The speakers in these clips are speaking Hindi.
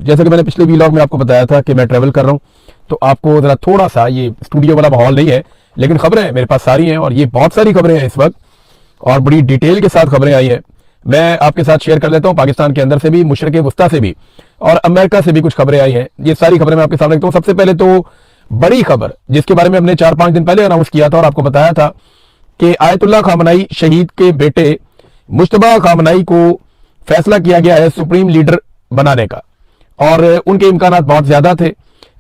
जैसे कि मैंने पिछले व्लॉग में आपको बताया था कि मैं ट्रैवल कर रहा हूँ, तो आपको जरा थोड़ा सा, ये स्टूडियो वाला माहौल नहीं है, लेकिन खबरें मेरे पास सारी हैं और ये बहुत सारी खबरें हैं इस वक्त और बड़ी डिटेल के साथ खबरें आई हैं। मैं आपके साथ शेयर कर लेता हूँ, पाकिस्तान के अंदर से भी, मशरिक वस्ता से भी और अमेरिका से भी कुछ खबरें आई हैं। ये सारी खबरें मैं आपके सामने रखता हूँ। सबसे पहले तो बड़ी खबर जिसके बारे में हमने 4-5 दिन पहले अनाउंस किया था और आपको बताया था कि आयतुल्लाह खामनाई शहीद के बेटे मुश्तबा खामनाई को फैसला किया गया है सुप्रीम लीडर बनाने का और उनके इम्कानात बहुत ज्यादा थे।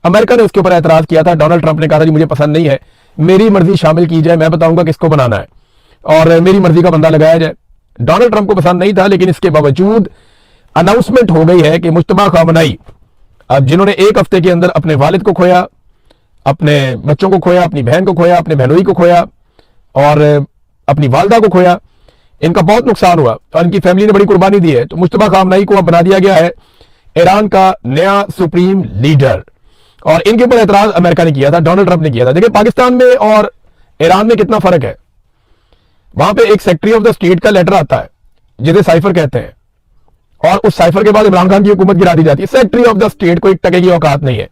अमेरिका ने उसके ऊपर एतराज किया था। डोनाल्ड ट्रंप ने कहा था जी मुझे पसंद नहीं है, मेरी मर्जी शामिल की जाए, मैं बताऊंगा किसको बनाना है और मेरी मर्जी का बंदा लगाया जाए। डोनाल्ड ट्रंप को पसंद नहीं था, लेकिन इसके बावजूद अनाउंसमेंट हो गई है कि मुश्तबा खामनाई, अब जिन्होंने एक हफ्ते के अंदर अपने वालिद को खोया, अपने बच्चों को खोया, अपनी बहन को खोया, अपने बहनोई को खोया और अपनी वालदा को खोया, इनका बहुत नुकसान हुआ और इनकी फैमिली ने बड़ी कुर्बानी दी है। तो मुश्तबा खामनाई को अब बना दिया गया है ईरान का नया सुप्रीम लीडर और इनके ऊपर एतराज अमेरिका ने किया था, डोनाल्ड ट्रंप ने किया था। देखिए पाकिस्तान में और ईरान में कितना फर्क है। वहां पे एक सेक्रेटरी ऑफ द स्टेट का लेटर आता है जिसे साइफर कहते हैं और उस साइफर के बाद इमरान खान की हुकूमत गिरा दी जाती है। सेक्रेटरी ऑफ द स्टेट को एक टके की औकात नहीं है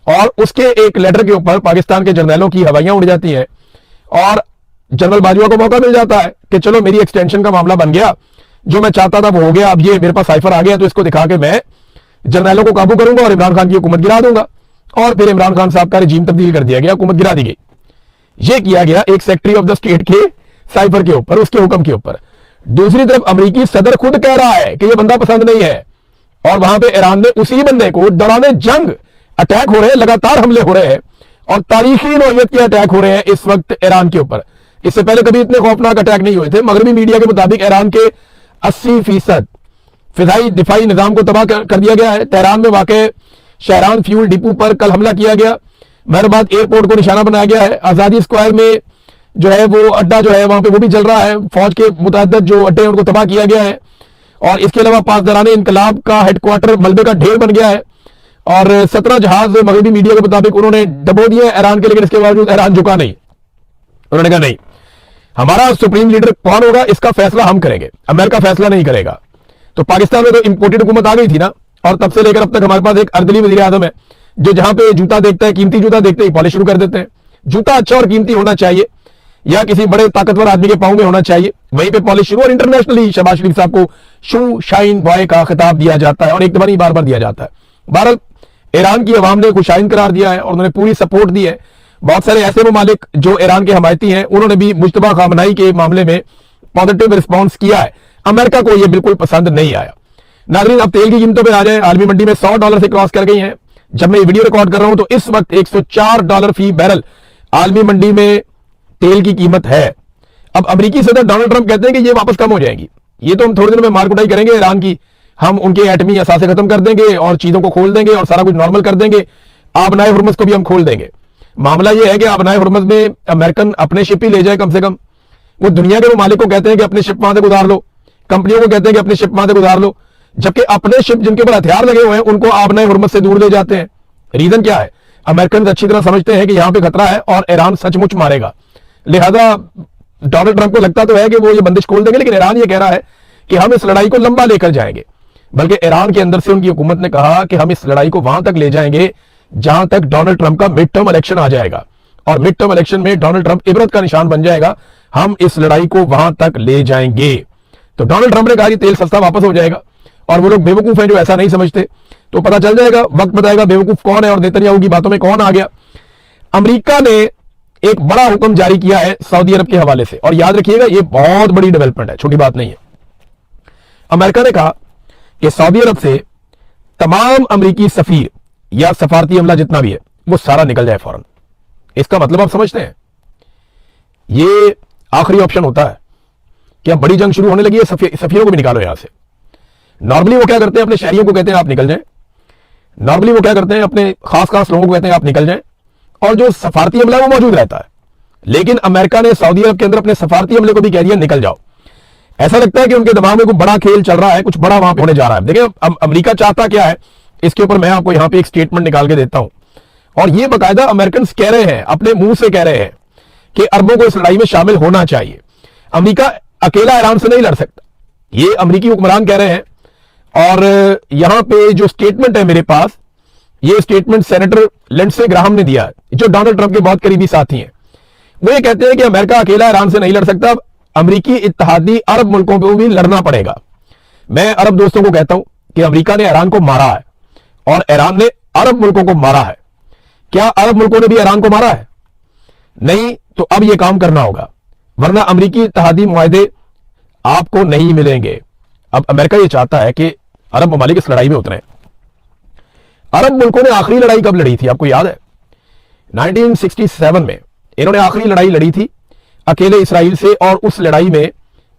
और उसके एक लेटर के ऊपर पाकिस्तान के जर्नलों की हवाइयां उड़ जाती हैं और जनरल बाजवा को मौका मिल जाता है कि चलो मेरी एक्सटेंशन का मामला बन गया, जो मैं चाहता था वो हो गया, अब ये मेरे पास साइफर आ गया तो इसको दिखा के मैं जर्नलों को काबू करूंगा और इमरान खान की हुकूमत गिरा दूंगा। और फिर इमरान खान साहब का रजीम तब्दील कर दिया गया, हुकूमत गिरा दी गई। ये किया गया एक सेक्रेटरी ऑफ द स्टेट के साइफर के ऊपर, उसके हुक्म के ऊपर। दूसरी तरफ अमेरिकी सदर खुद कह रहा है कि यह बंदा पसंद नहीं है और वहां पे ईरान ने उसी बंदे को दौरान जंग अटैक हो रहे हैं, लगातार हमले हो रहे हैं और तारीखी नौयत के अटैक हो रहे हैं इस वक्त ईरान के ऊपर। इससे पहले कभी इतने खौफनाक अटैक नहीं हुए थे। मगरबी मीडिया के मुताबिक ईरान के 80% फिजाई दिफाई निजाम को तबाह कर दिया गया है। तेहरान में वाक़ शहरान फ्यूल डिपो पर कल हमला किया गया। मेहरबाद एयरपोर्ट को निशाना बनाया गया है। आजादी स्क्वायर में जो है वो अड्डा जो है वहां पे वो भी जल रहा है। फौज के मुतअद्दिद जो अड्डे उनको तबाह किया गया है और इसके अलावा पासदारान इनकलाब का हेडक्वार्टर मलबे का ढेर बन गया है और 17 जहाज मगरबी मीडिया के मुताबिक उन्होंने डबो दिए ईरान के, लेकिन इसके बावजूद ईरान झुका नहीं। उन्होंने कहा नहीं, हमारा सुप्रीम लीडर कौन होगा इसका फैसला हम करेंगे, अमेरिका फैसला नहीं करेगा। तो पाकिस्तान में तो इंपोर्टेड हुकूमत आ गई थी ना, और तब से लेकर अब तक हमारे पास एक अर्दली वज़ीर आज़म है जो जहां पे जूता देखता है, कीमती जूता देखते ही पॉलिश शुरू कर देते हैं। जूता अच्छा और कीमती होना चाहिए या किसी बड़े ताकतवर आदमी के पांव में होना चाहिए, वहीं पे पॉलिश शुरू। और इंटरनेशनली शहबाज शरीफ साहब को शू शाइन बॉय का खिताब दिया जाता है और एक बार बार बार दिया जाता है। बहरहाल ईरान की अवाम ने खुशाइन करार दिया है और उन्होंने पूरी सपोर्ट दी है। बहुत सारे ऐसे ममालिक जो ईरान के हमायती हैं उन्होंने भी मुश्तबा खामनाई के मामले में पॉजिटिव रिस्पॉन्स किया है। अमेरिका को यह बिल्कुल पसंद नहीं आया। नाज़रीन, अब तेल की कीमतों पर आ जाए। आलमी मंडी में $100 से क्रॉस कर गई हैं। जब मैं वीडियो रिकॉर्ड कर रहा हूं तो इस वक्त $104 फी बैरल आलमी मंडी में तेल की कीमत है। अब अमेरिकी सदर डोनाल्ड ट्रंप कहते हैं कि ये वापस कम हो जाएगी। ये तो हम थोड़े दिनों में मार कुटाई करेंगे ईरान की, हम उनके एटमी असासे खत्म कर देंगे और चीजों को खोल देंगे और सारा कुछ नॉर्मल कर देंगे। आबनाए हुर्मुज़ को भी हम खोल देंगे। मामला यह है कि आबनाए हुर्मुज़ में अमेरिकन अपने शिप ही ले जाए कम से कम। वो दुनिया के मालिक को कहते हैं कि अपने शिप वहां से गुजार लो, कंपनियों को कहते हैं कि अपने शिप वहां से गुजार लो, जबकि अपने शिप जिनके ऊपर हथियार लगे हुए हैं उनको आबनाए हुर्मुज़ से दूर ले जाते हैं। रीजन क्या है? अमेरिकन अच्छी तरह समझते हैं कि यहां पे खतरा है और ईरान सचमुच मारेगा। लिहाजा डोनाल्ड ट्रंप को लगता तो है कि वो ये बंदिश खोल देंगे, लेकिन ईरान ये कह रहा है कि हम इस लड़ाई को लंबा लेकर जाएंगे। बल्कि ईरान के अंदर से उनकी हुकूमत ने कहा कि हम इस लड़ाई को वहां तक ले जाएंगे जहां तक डोनाल्ड ट्रंप का मिड टर्म इलेक्शन आ जाएगा और मिड टर्म इलेक्शन में डोनाल्ड ट्रंप इबरत का निशान बन जाएगा। हम इस लड़ाई को वहां तक ले जाएंगे। तो डोनाल्ड ट्रंप ने कहा कि तेल सस्ता वापस हो जाएगा और वो लोग बेवकूफ हैं जो ऐसा नहीं समझते। तो पता चल जाएगा, वक्त बताएगा बेवकूफ कौन है और नेतन्याहू की बातों में कौन आ गया। अमेरिका ने एक बड़ा हुक्म जारी किया है सऊदी अरब के हवाले से, और याद रखिएगा ये बहुत बड़ी डेवलपमेंट है, छोटी बात नहीं है। अमेरिका ने कहा कि सऊदी अरब से तमाम अमेरिकी सफीर या सफारती अमला जितना भी है वो सारा निकल जाए फौरन। इसका मतलब आप समझते हैं, ये आखिरी ऑप्शन होता है कि अब बड़ी जंग शुरू होने लगी है, सफीरों को भी निकालो यहां से। नॉर्मली वो क्या करते हैं, अपने शहरियों को कहते हैं आप निकल जाएं। नॉर्मली वो क्या करते हैं, अपने खास खास लोगों को कहते हैं आप निकल जाएं, और जो सफारती अमला वो मौजूद रहता है। लेकिन अमेरिका ने सऊदी अरब के अंदर अपने सफारती अमले को भी कह दिया निकल जाओ। ऐसा लगता है कि उनके दिमाग में कोई बड़ा खेल चल रहा है, कुछ बड़ा वहां पे होने जा रहा है। देखिए अमेरिका चाहता क्या है, इसके ऊपर मैं आपको यहां पे एक स्टेटमेंट निकाल के देता हूं, और ये बाकायदा अमेरिकन कह रहे हैं, अपने मुंह से कह रहे हैं कि अरबों को इस लड़ाई में शामिल होना चाहिए। अमेरिका अकेला ईरान से नहीं लड़ सकता, ये अमेरिकी हुक्मरान कह रहे हैं। और यहां पे जो स्टेटमेंट है मेरे पास, ये स्टेटमेंट सेनेटर लिंडसे ग्राहम ने दिया है, जो डोनाल्ड ट्रंप के बहुत करीबी साथी हैं। वो ये कहते हैं कि अमेरिका अकेला ईरान से नहीं लड़ सकता, अमेरिकी इत्तेहादी अरब मुल्कों को भी लड़ना पड़ेगा। मैं अरब दोस्तों को कहता हूं कि अमेरिका ने ईरान को मारा है और ईरान ने अरब मुल्कों को मारा है। क्या अरब मुल्कों ने भी ईरान को मारा है? नहीं। तो अब यह काम करना होगा, वरना अमेरिकी इत्तेहादी मुआहदे आपको नहीं मिलेंगे। अब अमेरिका यह चाहता है कि अरब ममालिक इस लड़ाई में उतरे। अरब मुल्कों ने आखिरी लड़ाई कब लड़ी थी, आपको याद है? 1967 में इन्होंने आखिरी लड़ाई लड़ी थी अकेले इसराइल से, और उस लड़ाई में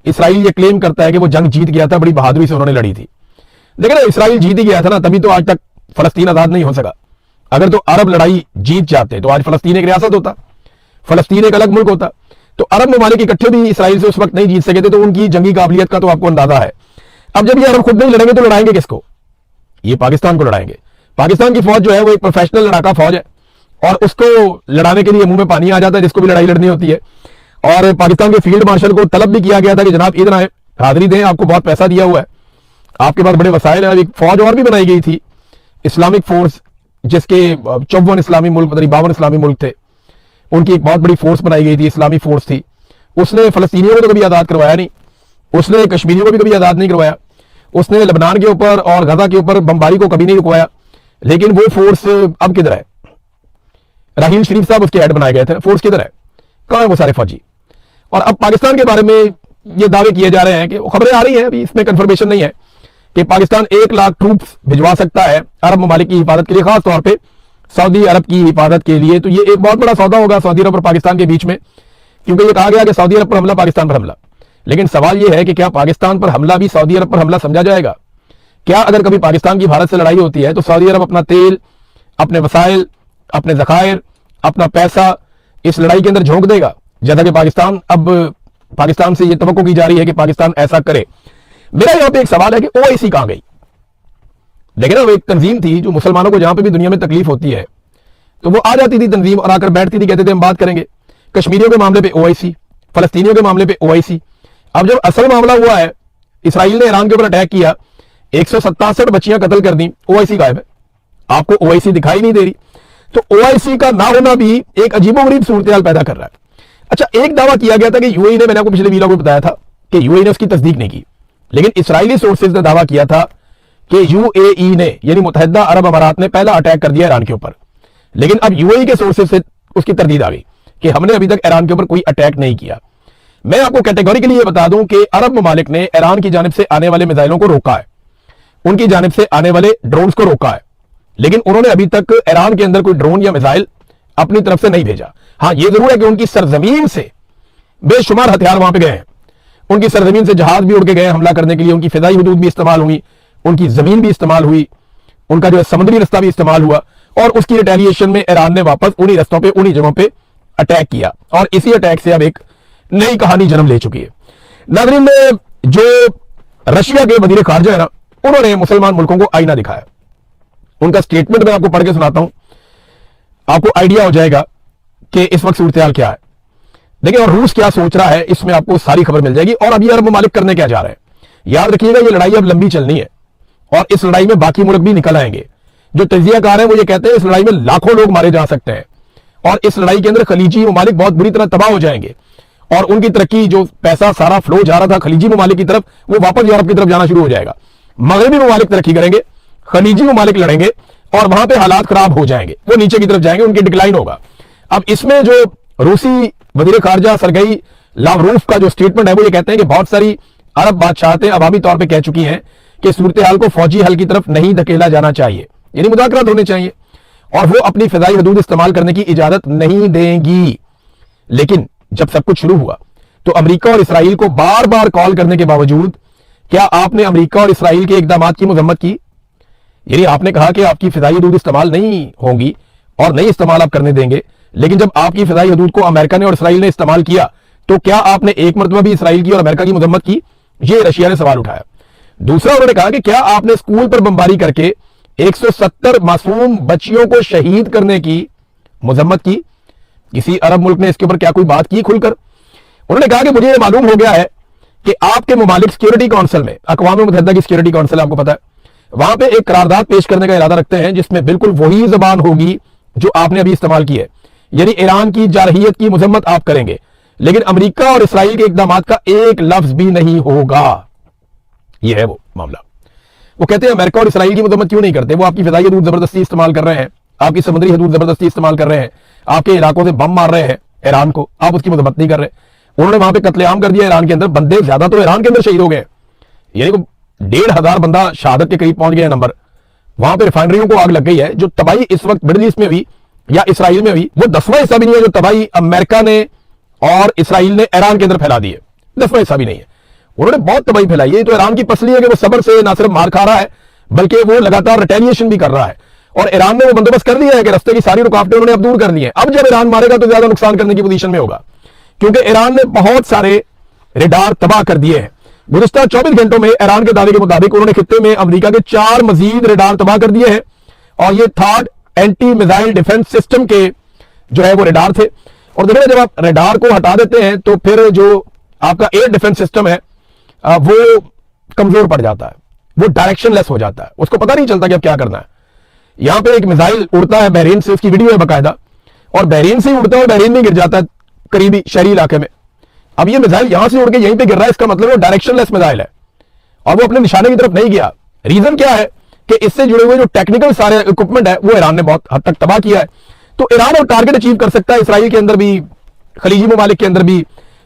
इसराइल ये क्लेम करता है कि वो जंग जीत गया था, बड़ी बहादुरी से उन्होंने लड़ी थी। लेकिन इसराइल जीत ही गया था ना, तभी तो आज तक फलस्तीन आजाद नहीं हो सका। अगर तो अरब लड़ाई जीत जाते तो आज फलस्तीन एक रियासत होता, फलस्तीन एक अलग मुल्क होता। तो अरब ममालिक इकट्ठे भी इसराइल से उस वक्त नहीं जीत सके थे, तो उनकी जंगी काबिलियत का तो आपको अंदाजा है। अब जब ये अरब खुद नहीं लड़ेंगे तो लड़ाएंगे किसको? ये पाकिस्तान को लड़ाएंगे। पाकिस्तान की फौज जो है वो एक प्रोफेशनल लड़ाका फौज है, और उसको लड़ाने के लिए मुंह में पानी आ जाता है जिसको भी लड़ाई लड़नी होती है। और पाकिस्तान के फील्ड मार्शल को तलब भी किया गया था कि जनाब इधर आए, हाजिरी दें, आपको बहुत पैसा दिया हुआ है, आपके पास बड़े वसाइल है। एक फौज और भी बनाई गई थी, इस्लामिक फोर्स, जिसके 54 इस्लामी मुल्क, 52 इस्लामी मुल्क थे, उनकी एक बहुत बड़ी फोर्स बनाई गई थी, इस्लामी फोर्स थी। उसने फलस्तीनियों को तो कभी आजाद करवाया नहीं, उसने कश्मीरियों को भी कभी आजाद नहीं करवाया, उसने लबनान के ऊपर और गजा के ऊपर बमबारी को कभी नहीं रुकवाया। लेकिन वो फोर्स अब किधर है? राहील शरीफ साहब उसके हेड बनाए गए थे, फोर्स किधर है? कहां है वो सारे फौजी? और अब पाकिस्तान के बारे में ये दावे किए जा रहे हैं कि खबरें आ रही हैं, अभी इसमें कंफर्मेशन नहीं है, कि पाकिस्तान 1 लाख ट्रूप्स भिजवा सकता है अरब ममालिक की हिफाजत के लिए, खास तौर पे सऊदी अरब की हिफाजत के लिए। तो ये एक बहुत बड़ा सौदा होगा सऊदी अरब और पाकिस्तान के बीच में, क्योंकि ये कहा गया कि सऊदी अरब पर हमला, पाकिस्तान पर हमला। लेकिन सवाल यह है कि क्या पाकिस्तान पर हमला भी सऊदी अरब पर हमला समझा जाएगा? क्या अगर कभी पाकिस्तान की भारत से लड़ाई होती है तो सऊदी अरब अपना तेल, अपने वसाइल, अपने जखायर, अपना पैसा इस लड़ाई के अंदर झोंक देगा? जैसा कि पाकिस्तान से यह तवक्को की जा रही है कि पाकिस्तान ऐसा करे। मेरा यहां पे एक सवाल है कि ओआईसी कहां गई? लेकिन वो एक तंजीम थी जो मुसलमानों को जहां पे भी दुनिया में तकलीफ होती है तो वो आ जाती थी तंजीम, और आकर बैठती थी, कहते थे हम बात करेंगे। कश्मीरियों के मामले पे ओआईसी, फलस्तीनियों के मामले पे ओआईसी। अब जब असल मामला हुआ है, इसराइल ने ईरान के ऊपर अटैक किया, 167 बच्चियां कत्ल कर दी, ओआईसी गायब है, आपको ओआईसी दिखाई नहीं दे रही। तो ओआईसी का ना होना भी एक अजीबोगरीब सूरत पैदा कर रहा है। अच्छा, एक दावा किया गया था कि यूएई ने, मैंने आपको पिछले वीडियो में बताया था कि यूएई ने उसकी तस्दीक नहीं की, लेकिन इस्राएली सोर्सेज ने दावा किया था कि यूएई ने, यानी मुत्तहिदा अरब अमारात ने पहला अटैक कर दिया ईरान के ऊपर। लेकिन अब यूएई के सोर्सेज से उसकी तरदीद आ गई कि हमने अभी तक ईरान के ऊपर कोई अटैक नहीं किया। मैं आपको कैटेगोरिकली ये बता दूं कि अरब ममालिक ने ईरान की जानिब से आने वाले मिसाइलों को रोका है, उनकी जानिब से आने वाले ड्रोन्स को रोका है, लेकिन उन्होंने अभी तक ईरान के अंदर कोई ड्रोन या मिसाइल अपनी तरफ से नहीं भेजा। हां, यह जरूर है कि उनकी सरजमीन से बेशुमार हथियार वहां पे गए हैं, उनकी सरजमीन से जहाज भी उड़ के गए हमला करने के लिए, उनकी फिजाई हदूद भी इस्तेमाल हुई, उनकी जमीन भी इस्तेमाल हुई, उनका जो है समुद्री रास्ता भी इस्तेमाल हुआ, और उसकी रिटेलिएशन में ईरान ने वापस उन्हीं रास्तों पे, उन्हीं जगहों पे अटैक किया, और इसी अटैक से अब एक नई कहानी जन्म ले चुकी है। नाज़रीन, जो रशिया के वजीर खारजा है ना, उन्होंने मुसलमान मुल्कों को आईना दिखाया। उनका स्टेटमेंट मैं आपको पढ़ के सुनाता हूं, आपको आइडिया हो जाएगा कि इस वक्त सूरत हाल क्या है। देखिए, और रूस क्या सोच रहा है, इसमें आपको सारी खबर मिल जाएगी। और अब ये अरब ममालिक करने क्या जा रहे हैं, याद रखिएगा, ये लड़ाई अब लंबी चलनी है, और इस लड़ाई में बाकी मुल्क भी निकल आएंगे। जो तजियाकार हैं वो ये कहते हैं इस लड़ाई में लाखों लोग मारे जा सकते हैं, और इस लड़ाई के अंदर खलीजी ममालिक बहुत बुरी तरह तबाह हो जाएंगे, और उनकी तरक्की, जो पैसा सारा फ्लो जा रहा था खलीजी ममालिक की तरफ, वो वापस यूरोप की तरफ जाना शुरू हो जाएगा। मगरबी ममालिक तरक्की करेंगे, खलीजी ममालिक लड़ेंगे, और वहां पे हालात खराब हो जाएंगे, वो नीचे की तरफ जाएंगे, उनकी डिक्लाइन होगा। अब इसमें जो रूसी वजीर खारजा सरगई लावरोफ का जो स्टेटमेंट है, वो ये कहते हैं कि बहुत सारी अरब बादशाहतें अवामी तौर पर कह चुकी हैं कि सूरत हाल को फौजी हल की तरफ नहीं धकेला जाना चाहिए, यानी मुज़ाकरात होने चाहिए, और वो अपनी फिजाई हदूद इस्तेमाल करने की इजाजत नहीं देंगी। लेकिन जब सब कुछ शुरू हुआ तो अमेरिका और इसराइल को बार बार कॉल करने के बावजूद क्या आपने अमेरिका और इसराइल के इकदाम की मजम्मत की? यानी आपने कहा कि आपकी फिजाई हदूद इस्तेमाल नहीं होंगी और नहीं इस्तेमाल आप करने देंगे, लेकिन जब आपकी फिजाई हदूद को अमेरिका ने और इसराइल ने इस्तेमाल किया तो क्या आपने एक मरतबा भी इसराइल की और अमेरिका की मजम्मत की? ये रशिया ने सवाल उठाया। दूसरा, उन्होंने कहा कि क्या आपने स्कूल पर बमबारी करके 170 मासूम बच्चियों को शहीद करने की मजम्मत की? किसी अरब मुल्क ने इसके ऊपर क्या कोई बात की खुलकर? उन्होंने कहा कि मुझे यह मालूम हो गया है कि आपके ममालिक सिक्योरिटी काउंसिल में, अक़वाम मुत्तहिदा की सिक्योरिटी काउंसिल आपको पता है, वहां पे एक करारदाद पेश करने का इरादा रखते हैं जिसमें बिल्कुल वही जबान होगी जो आपने अभी इस्तेमाल की है, यानी ईरान की जारहियत की मजम्मत आप करेंगे, लेकिन अमेरिका और इसराइल के इकदाम का एक लफ्ज भी नहीं होगा। यह है वो मामला। वो कहते हैं अमेरिका और इसराइल की मजम्मत क्यों नहीं करते, वो आपकी फिजाई हदूद जबरदस्ती इस्तेमाल कर रहे हैं, आपकी समुद्री हदूद जबरदस्ती इस्तेमाल कर रहे हैं, आपके इलाकों से बम मार रहे हैं ईरान को, आप उसकी मजम्मत नहीं कर रहे। उन्होंने वहां पे कत्लेआम कर दिया ईरान के अंदर, बंदे ज्यादा तो ईरान के अंदर शहीद हो गए, यानी 1,500 बंदा शहादत के करीब पहुंच गया नंबर। वहां पे रिफाइनरियों को आग लग गई है। जो तबाही इस वक्त मिडिल ईस्ट में हुई या इसराइल में हुई, वो 10वां हिस्सा भी नहीं है जो तबाही अमेरिका ने और इसराइल ने ईरान के अंदर फैला दी है, 10वां हिस्सा भी नहीं है। उन्होंने बहुत तबाही फैलाई है। तो ईरान की पसली है कि वो सब्र से ना सिर्फ मार खा रहा है बल्कि वो लगातार रिटेलिएशन भी कर रहा है, और ईरान ने वो बंदोबस्त कर दिया है कि रास्ते की सारी रुकावटें उन्होंने अब दूर कर ली है। अब जब ईरान मारेगा तो ज्यादा नुकसान करने की पोजीशन में होगा, क्योंकि ईरान ने बहुत सारे रेडार तबाह कर दिए हैं। गुज़िश्ता 24 घंटों में ईरान के दावे के मुताबिक उन्होंने खित्ते में अमेरिका के 4 मजीद रेडार तबाह कर दिए हैं, और ये third anti missile defence system के जो है वो रेडार थे। और देखिए जब आप रेडार को हटा देते हैं तो फिर जो आपका एयर डिफेंस सिस्टम है वो कमजोर पड़ जाता है, वो डायरेक्शनलेस हो जाता है, उसको पता नहीं चलता कि अब क्या करना है। यहां पे एक मिसाइल उड़ता है बहरीन से, उसकी वीडियो है बाकायदा, और बहरीन से ही उड़ता है, बहरीन में गिर जाता है करीबी शहरी इलाके में। अब ये मिसाइल यहां से उड़ के यहीं पे गिर रहा है, इसका मतलब वो डायरेक्शनलेस मिसाइल है और वो अपने निशाने की तरफ नहीं गया। रीजन क्या है कि इससे जुड़े हुए जो टेक्निकल सारे इक्विपमेंट है वो ईरान ने बहुत हद तक तबाह किया है। तो ईरान और टारगेट अचीव कर सकता है, इसराइल के अंदर भी, खलीजी ममालिक के अंदर भी।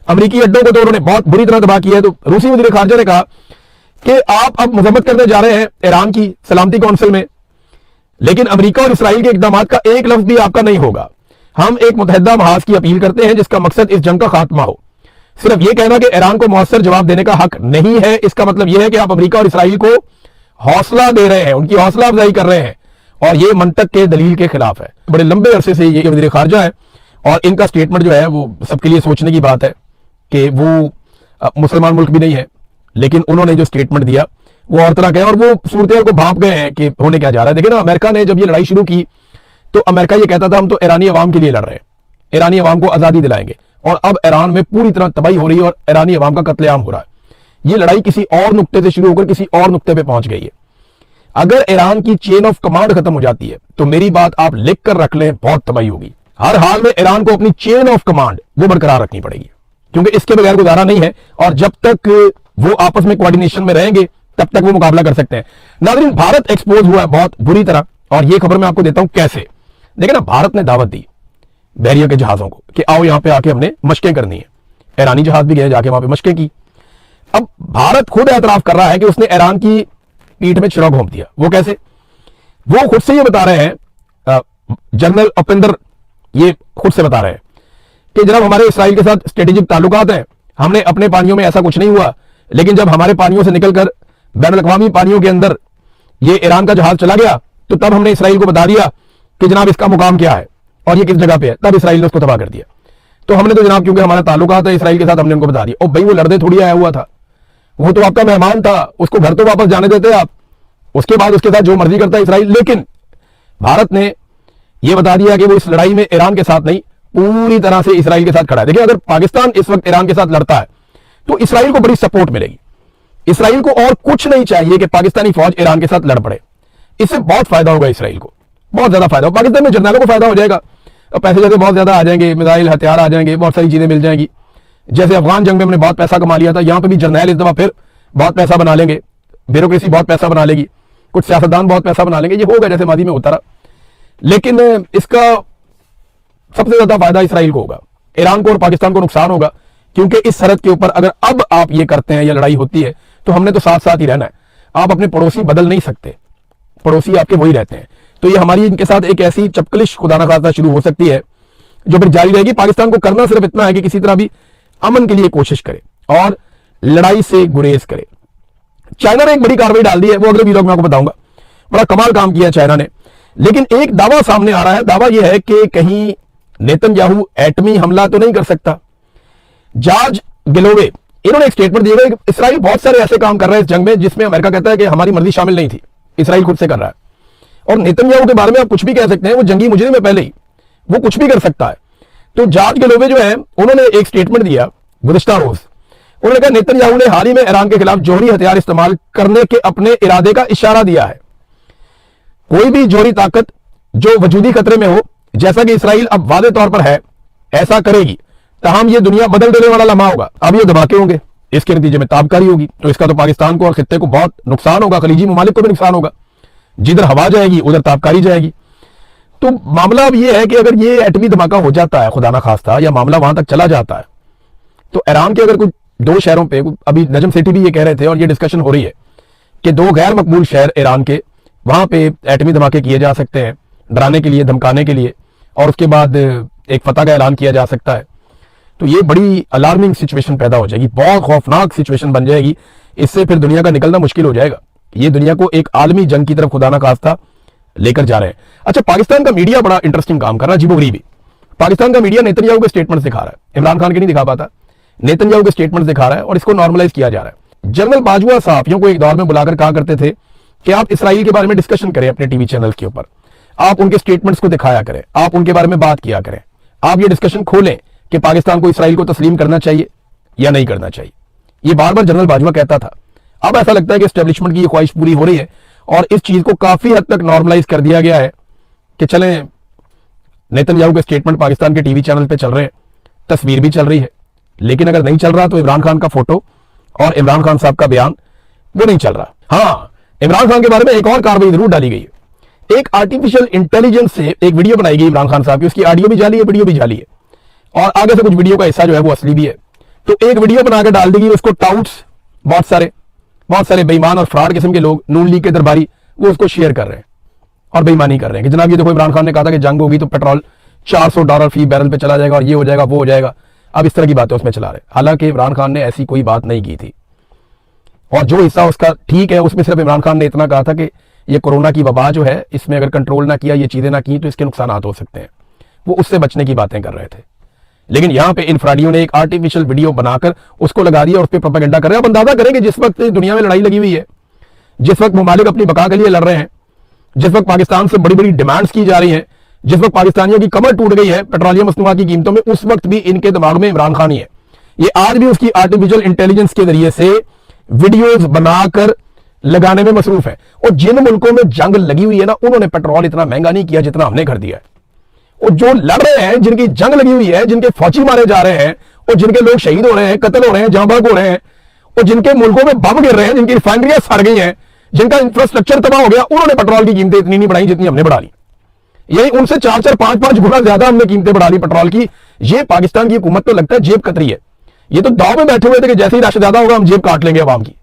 अमेरिकी अड्डों को तो उन्होंने बहुत बुरी तरह तबाह किया है। तो रूसी वज़ीर खारजा ने कहा कि आप अब मजम्मत करने जा रहे हैं ईरान की सलामती काउंसिल में, लेकिन अमेरिका और इसराइल के इकदाम का एक लफ्ज भी आपका नहीं होगा। हम एक मुतहदा महाज की अपील करते हैं जिसका मकसद इस जंग का खात्मा हो। सिर्फ यह कहना कि ईरान को मौसर जवाब देने का हक नहीं है, इसका मतलब यह है कि आप अमेरिका और इसराइल को हौसला दे रहे हैं, उनकी हौसला अफजाई कर रहे हैं, और यह मंतक के दलील के खिलाफ है। बड़े लंबे अरसे से ये वज़ीर खारजा है, और इनका स्टेटमेंट जो है वो सबके लिए सोचने की बात है कि वो मुसलमान मुल्क भी नहीं है, लेकिन उन्होंने जो स्टेटमेंट दिया वो और तरह का है, और वो सूरत को भांप गए हैं कि होने क्या जा रहा है। देखिए ना, अमेरिका ने जब ये लड़ाई शुरू की तो अमेरिका ये कहता था हम तो ईरानी अवाम के लिए लड़ रहे हैं, ईरानी अवाम को आजादी दिलाएंगे, और अब ईरान में पूरी तरह तबाही हो रही है और ईरानी अवाम का कत्लेआम हो रहा है। ये लड़ाई किसी और नुक्ते से शुरू होकर किसी और नुक्ते पे पहुंच गई है। अगर ईरान की चेन ऑफ कमांड खत्म हो जाती है तो मेरी बात आप लिख कर रख लें, बहुत तबाही होगी। हर हाल में ईरान को अपनी चेन ऑफ कमांड वो बरकरार रखनी पड़ेगी, क्योंकि इसके बगैर गुजारा नहीं है, और जब तक वो आपस में कोऑर्डिनेशन में रहेंगे तब तक वो मुकाबला कर सकते हैं। नाज़रीन, भारत एक्सपोज हुआ है बहुत बुरी तरह, और ये खबर मैं आपको देता हूं कैसे। देखिए ना, भारत ने दावत दी बहरिया के जहाजों को कि आओ यहां पे आके हमने मशकें करनी है। ईरानी जहाज भी गए, जाके वहां पे मशकें की। अब भारत खुद एतराफ कर रहा है कि उसने ईरान की पीठ में छुरा घोंप दिया। वो कैसे? वो खुद से ये बता रहे हैं, जनरल उपेंद्र ये खुद से बता रहे हैं कि जनाब हमारे इसराइल के साथ स्ट्रेटेजिक ताल्लुकात हैं, हमने अपने पानियों में ऐसा कुछ नहीं हुआ, लेकिन जब हमारे पानियों से निकलकर बैनुल-अक़वामी पानियों के अंदर ये ईरान का जहाज चला गया तो तब हमने इसराइल को बता दिया कि जनाब इसका मुकाम क्या है और ये किस जगह पे है, तब इसराइल ने उसको तबाह कर दिया। तो हमने तो जनाब क्योंकि हमारा ताल्लुकात है इसराइल के साथ, हमने उनको बता दिया। और भाई वो लड़ने थोड़ी आया हुआ था, वो तो आपका मेहमान था, उसको घर तो वापस जाने देते आप, उसके बाद उसके साथ जो मर्जी करता है इसराइल। लेकिन भारत ने यह बता दिया कि वो इस लड़ाई में ईरान के साथ नहीं, पूरी तरह से इसराइल के साथ खड़ा है। देखिए, अगर पाकिस्तान इस वक्त ईरान के साथ लड़ता है तो इसराइल को बड़ी सपोर्ट मिलेगी। इसराइल को और कुछ नहीं चाहिए कि पाकिस्तानी फौज ईरान के साथ लड़ पड़े, इससे बहुत फायदा होगा इसराइल को, बहुत ज्यादा फायदा होगा। पाकिस्तान में जर्नैलों को फायदा हो जाएगा, पैसे जैसे बहुत ज्यादा आ जाएंगे, मिसाइल हथियार आ जाएंगे, बहुत सारी चीजें मिल जाएंगी। जैसे अफगान जंग में हमने बहुत पैसा कमा लिया था, यहां पे भी जर्नैल इस दफा फिर बहुत पैसा बना लेंगे, ब्यूरोक्रेसी बहुत पैसा बना लेगी, कुछ सियासतदान बहुत पैसा बना लेंगे। ये होगा जैसे माजी में होता रहा, लेकिन इसका सबसे ज्यादा फायदा इसराइल को होगा। ईरान को और पाकिस्तान को नुकसान होगा, क्योंकि इस सरहद के ऊपर अगर अब आप ये करते हैं या लड़ाई होती है तो हमने तो साथ साथ ही रहना है। आप अपने पड़ोसी बदल नहीं सकते, पड़ोसी आपके वही रहते हैं। तो ये हमारी इनके साथ एक ऐसी चपकलिश खुदा ना खास्ता शुरू हो सकती है जो फिर जारी रहेगी। पाकिस्तान को करना सिर्फ इतना है कि किसी तरह भी अमन के लिए कोशिश करे और लड़ाई से गुरेज करे। चाइना ने एक बड़ी कार्रवाई डाल दी है, वो अगले वीडियो में आपको बताऊंगा। बड़ा कमाल काम किया चाइना ने, लेकिन एक दावा सामने आ रहा है। दावा यह है कि कहीं नेतन्याहू एटमी हमला तो नहीं कर सकता। जॉर्ज गिलोवे इन्होंने एक स्टेटमेंट दिया है कि इसराइल बहुत सारे ऐसे काम कर रहा है इस जंग में जिसमें अमेरिका कहता है कि हमारी मर्जी शामिल नहीं थी, इसराइल खुद से कर रहा है। और नेतन्याहू के बारे में आप कुछ भी कह सकते हैं, वो जंगी मुजरिम है पहले ही, वो कुछ भी कर सकता है। तो जॉर्ज गिलोवे जो है उन्होंने एक स्टेटमेंट दिया गुज़िश्ता रोज, उन्होंने कहा नेतन्याहू ने हाल ही में ईरान के खिलाफ जौहरी हथियार इस्तेमाल करने के अपने इरादे का इशारा दिया है। कोई भी जौहरी ताकत जो वजूदी खतरे में हो, जैसा कि इसराइल अब वादे तौर पर है, ऐसा करेगी, तमाम ये दुनिया बदल देने वाला लम्हा होगा। अब ये धमाके होंगे, इसके नतीजे में ताबकारी होगी, तो इसका तो पाकिस्तान को और खित्ते को बहुत नुकसान होगा, खलीजी ममालिक को भी नुकसान होगा। जिधर हवा जाएगी उधर ताबकारी जाएगी। तो मामला अब यह है कि अगर ये एटमी धमाका हो जाता है खुदा ना खास्ता, या मामला वहां तक चला जाता है, तो ईरान के अगर कुछ 2 शहरों पे, अभी नजम सिटी भी ये कह रहे थे और ये डिस्कशन हो रही है कि 2 गैर मकबूल शहर ईरान के, वहां पे एटमी धमाके किए जा सकते हैं, डराने के लिए, धमकाने के लिए, और उसके बाद एक फतह का ऐलान किया जा सकता है। तो ये बड़ी अलार्मिंग सिचुएशन पैदा हो जाएगी, बहुत खौफनाक सिचुएशन बन जाएगी। इससे फिर दुनिया का निकलना मुश्किल हो जाएगा। ये दुनिया को एक आलमी जंग की तरफ खुदा ना खास्ता लेकर जा रहे हैं। अच्छा, पाकिस्तान का मीडिया बड़ा इंटरेस्टिंग काम कर रहा है, अजीबोगरीबी। पाकिस्तान का मीडिया नेतन्याहू के स्टेटमेंट्स दिखा रहा है, इमरान खान के नहीं दिखा पाता, नेतन्याहू के स्टेटमेंट्स दिखा रहा है, और इसको नॉर्मलाइज किया जा रहा है। जनरल बाजवा सहाफियों को एक दौर में बुलाकर कहा करते थे कि आप इसराइल के बारे में डिस्कशन करें अपने टीवी चैनल के ऊपर, आप उनके स्टेटमेंट्स को दिखाया करें, आप उनके बारे में बात किया करें, आप ये डिस्कशन खोलें कि पाकिस्तान को इसराइल को तस्लीम करना चाहिए या नहीं करना चाहिए। ये बार बार जनरल बाजवा कहता था। अब ऐसा लगता है कि एस्टेब्लिशमेंट की ये ख्वाहिश पूरी हो रही है और इस चीज को काफी हद तक नॉर्मलाइज कर दिया गया है कि चलें, नेतन्याहू के स्टेटमेंट पाकिस्तान के टीवी चैनल पे चल रहे हैं, तस्वीर भी चल रही है, लेकिन अगर नहीं चल रहा तो इमरान खान का फोटो और इमरान खान साहब का बयान वो नहीं चल रहा। हाँ, इमरान खान के बारे में एक और कार्रवाई जरूर डाली गई है। एक आर्टिफिशियल इंटेलिजेंस से एक वीडियो बनाई गई इमरान खान साहब की, उसकी ऑडियो भी जाली है, वीडियो भी जाली है, और आगे से कुछ वीडियो का हिस्सा जो है वो असली भी है। तो एक वीडियो बनाकर डाल दी गई, उसको टाउट्स बहुत सारे बेईमान और फ्रॉड किस्म के लोग, नून लीग के दरबारी, वो उसको शेयर कर रहे हैं और बेईमानी कर रहे हैं कि जनाब ये देखो, इमरान खान ने कहा था कि जंग होगी तो पेट्रोल $400 फी बैरल पे चला जाएगा और ये हो जाएगा, वो हो जाएगा। अब इस तरह की बातें उसमें चला रहे, हालांकि इमरान खान ने ऐसी कोई बात नहीं की थी। और जो हिस्सा उसका ठीक है, उसमें सिर्फ इमरान खान ने इतना कहा था कि ये कोरोना की वबा जो है, इसमें अगर कंट्रोल ना किया, ये चीजें ना की, तो इसके नुकसान हो सकते हैं। वो उससे बचने की बातें कर रहे थे। लेकिन यहां पे इन फ्राडियों ने एक आर्टिफिशियल वीडियो बनाकर उसको लगा दिया और उस पर प्रोपेगेंडा कर रहे हैं। अब अंदाजा करें कि जिस वक्त दुनिया में लड़ाई लगी हुई है, जिस वक्त ममालिक अपनी बका के लिए लड़ रहे हैं, जिस वक्त पाकिस्तान से बड़ी बड़ी डिमांड्स की जा रही हैं, जिस वक्त पाकिस्तानियों की कमर टूट गई है पेट्रोलियम मसनूआत की कीमतों में, उस वक्त भी इनके दिमाग में इमरान खान ही है। ये आज भी उसकी आर्टिफिशियल इंटेलिजेंस के जरिए से वीडियोज बनाकर लगाने में मसरूफ है। और जिन मुल्कों में जंग लगी हुई है ना, उन्होंने पेट्रोल इतना महंगा नहीं किया जितना हमने कर दिया है। और जो लड़ रहे हैं, जिनकी जंग लगी हुई है, जिनके फौजी मारे जा रहे हैं, और जिनके लोग शहीद हो रहे हैं, कत्ल हो रहे हैं, जांबाग हो रहे हैं, और जिनके मुल्कों में बम गिर रहे हैं, जिनकी रिफाइनरियां सड़ गई हैं, जिनका इंफ्रास्ट्रक्चर तबाह हो गया, उन्होंने पेट्रोल की कीमतें इतनी नहीं बढ़ाई जितनी हमने बढ़ा ली। यही उनसे 4-4, 5-5 गुना ज्यादा हमने कीमतें बढ़ा ली पेट्रोल की। ये पाकिस्तान की हुकूमत तो लगता है जेब कतरी है। ये तो दाव में बैठे हुए थे कि जैसे ही रश ज्यादा होगा हम जेब काट लेंगे अवाम की,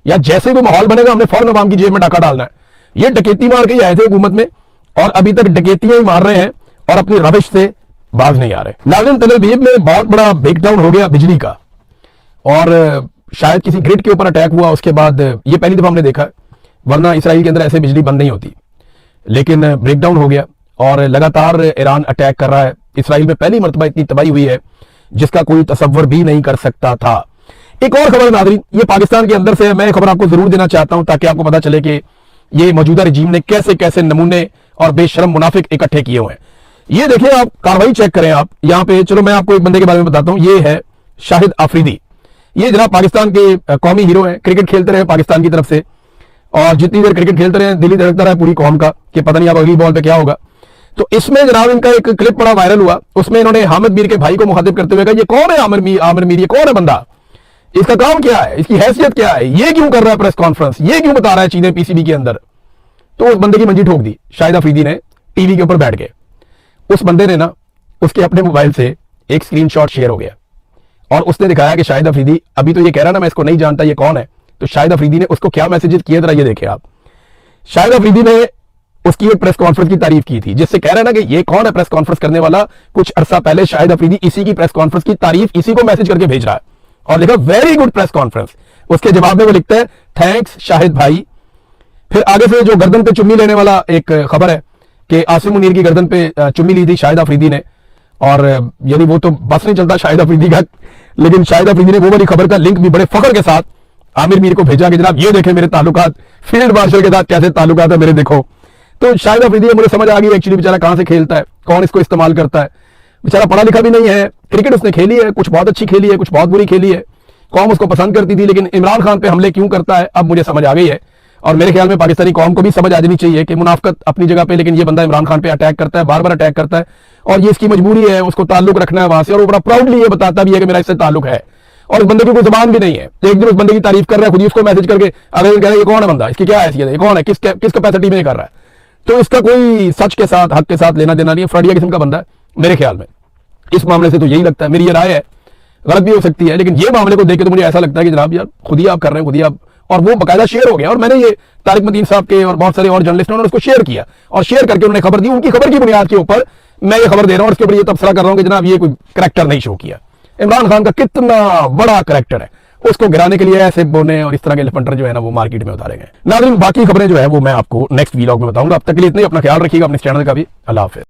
या जैसे भी माहौल बनेगा हमने फौरन अवाम की जेब में डाका डालना है। ये डकैती मार के ही आए थे हुकूमत में, और अभी तक डकैतियां ही मार रहे हैं और अपनी रविश से बाज नहीं आ रहे। नाज़रीन, तल अवीव में बहुत बड़ा ब्रेकडाउन हो गया बिजली का, और शायद किसी ग्रिड के ऊपर अटैक हुआ। उसके बाद ये पहली दफा हमने देखा, वरना इसराइल के अंदर ऐसे बिजली बंद नहीं होती, लेकिन ब्रेकडाउन हो गया और लगातार ईरान अटैक कर रहा है। इसराइल में पहली मरतबा इतनी तबाही हुई है जिसका कोई तसव्वुर भी नहीं कर सकता था। एक और खबर नाज़रीन, ये पाकिस्तान के अंदर से है, मैं खबर आपको जरूर देना चाहता हूं ताकि आपको पता चले कि ये मौजूदा रजीम ने कैसे कैसे नमूने और बेशरम मुनाफिक इकट्ठे किए हुए हैं। ये देखिए, आप कार्रवाई चेक करें आप यहाँ पे। चलो मैं आपको एक बंदे के बारे में बताता हूं, ये है शाहिद आफरीदी। ये जनाब पाकिस्तान के कौमी हीरो हैं, क्रिकेट खेलते रहे पाकिस्तान की तरफ से, और जितनी देर क्रिकेट खेलते रहे दिल्ली धड़कता रहा पूरी कौम का कि पता नहीं अब अगली बॉल पे क्या होगा। तो इसमें जनाब इनका एक क्लिप बड़ा वायरल हुआ, उसमें इन्होंने हामिद मीर के भाई को मुखातिब करते हुए कहा, ये कौन है आमिर मीर, ये कौन है बंदा, इसका काम क्या है, इसकी हैसियत क्या है, ये क्यों कर रहा है प्रेस कॉन्फ्रेंस, ये क्यों बता रहा है चीजें पीसीबी के अंदर। तो उस बंदे की मंजी ठोक दी शाहिद आफरीदी ने टीवी के ऊपर बैठ के। उस बंदे ने ना उसके अपने मोबाइल से एक स्क्रीनशॉट शेयर हो गया और उसने दिखाया कि शाहिद अफरीदी, अभी तो ये कह रहा ना मैं इसको नहीं जानता ये कौन है, तो शाहिद अफरीदी ने उसको क्या मैसेजेस किए जरा ये देखिए आप। शाहिद अफरीदी ने उसकी एक प्रेस कॉन्फ्रेंस की तारीफ की थी, जिससे कह रहे हैं ना कि ये कौन है प्रेस कॉन्फ्रेंस करने वाला। कुछ अरसा पहले शाहिद अफरीदी इसी की प्रेस कॉन्फ्रेंस की तारीफ इसी को मैसेज करके भेज रहा है और लिखा वेरी गुड प्रेस कॉन्फ्रेंस। उसके जवाब में वो लिखता है थैंक्स शाहिद भाई। फिर आगे से जो गर्दन पे चुम्मी लेने वाला एक खबर है कि आसिम मुनीर की गर्दन पे चुम्मी ली थी शाहिद अफरीदी ने, और यानी वो तो बस नहीं चलता शाहिद अफरीदी का, लेकिन शाहिद अफरीदी ने वो वाली खबर का लिंक भी बड़े फख्र के साथ आमिर मीर को भेजा कि जनाब ये देखें मेरे ताल्लुकात फील्ड मार्शल के साथ कैसे ताल्लुकात है मेरे, देखो। तो शाहिद अफरीदी मुझे समझ आ गई एक्चुअली बेचारा कहां से खेलता है, कौन इसको इस्तेमाल करता है। बेचारा पढ़ा लिखा भी नहीं है, क्रिकेट उसने खेली है, कुछ बहुत अच्छी खेली है, कुछ बहुत बुरी खेली है, कौम उसको पसंद करती थी, लेकिन इमरान खान पे हमले क्यों करता है अब मुझे समझ आ गई है। और मेरे ख्याल में पाकिस्तानी कौम को भी समझ आ जानी चाहिए कि मुनाफकत अपनी जगह पे, लेकिन ये बंदा इमरान खान पे अटैक करता है, बार बार अटैक करता है, और ये इसकी मजबूरी है, उसको ताल्लुक रखना है वहां से, और वो बड़ा प्राउडली ये बताता भी है कि मेरा इससे ताल्लुक है, और इस बंदे की कोई जुबान भी नहीं है। एक दिन उस बंदे की तारीफ कर रहा है, खुद ही उसको मैसेज करके अगले दिन कह रहा है ये कौन है बंदा, इसकी क्या हैसियत है, ये कौन है, किस कैपेसिटी में कर रहा है। तो इसका कोई सच के साथ, हक के साथ लेना देना नहीं है, फ्रॉडिया किस्म का बंदा है मेरे ख्याल में। इस मामले से तो यही लगता है, मेरी ये राय है, गलत भी हो सकती है, लेकिन ये मामले को देख के तो मुझे ऐसा लगता है कि जनाब यार खुद ही आप कर रहे हैं, खुद ही आप, और वो बकायदा शेयर हो गया, और मैंने ये तारिक मदीन साहब के और बहुत सारे और जर्नलिस्ट ने उसको शेयर किया, और शेयर करके उन्होंने खबर दी, उनकी खबर की बुनियाद के ऊपर मैं ये खबर दे रहा हूं, और इसके ऊपर ये तबसरा कर रहा हूं कि जनाब ये कोई करैक्टर नहीं शो किया। इमरान खान का कितना बड़ा करैक्टर है, उसको गिराने के लिए ऐसे बोने और इस तरह के लफंटर जो है ना वो मार्केट में उतारे गए। नाज़रीन बाकी खबरें जो है वो मैं आपको नेक्स्ट वीलॉग में बताऊंगा। अब तक के लिए इतने, अपना ख्याल रखिएगा, अपने चैनल का भी। अल्लाह हाफिज़।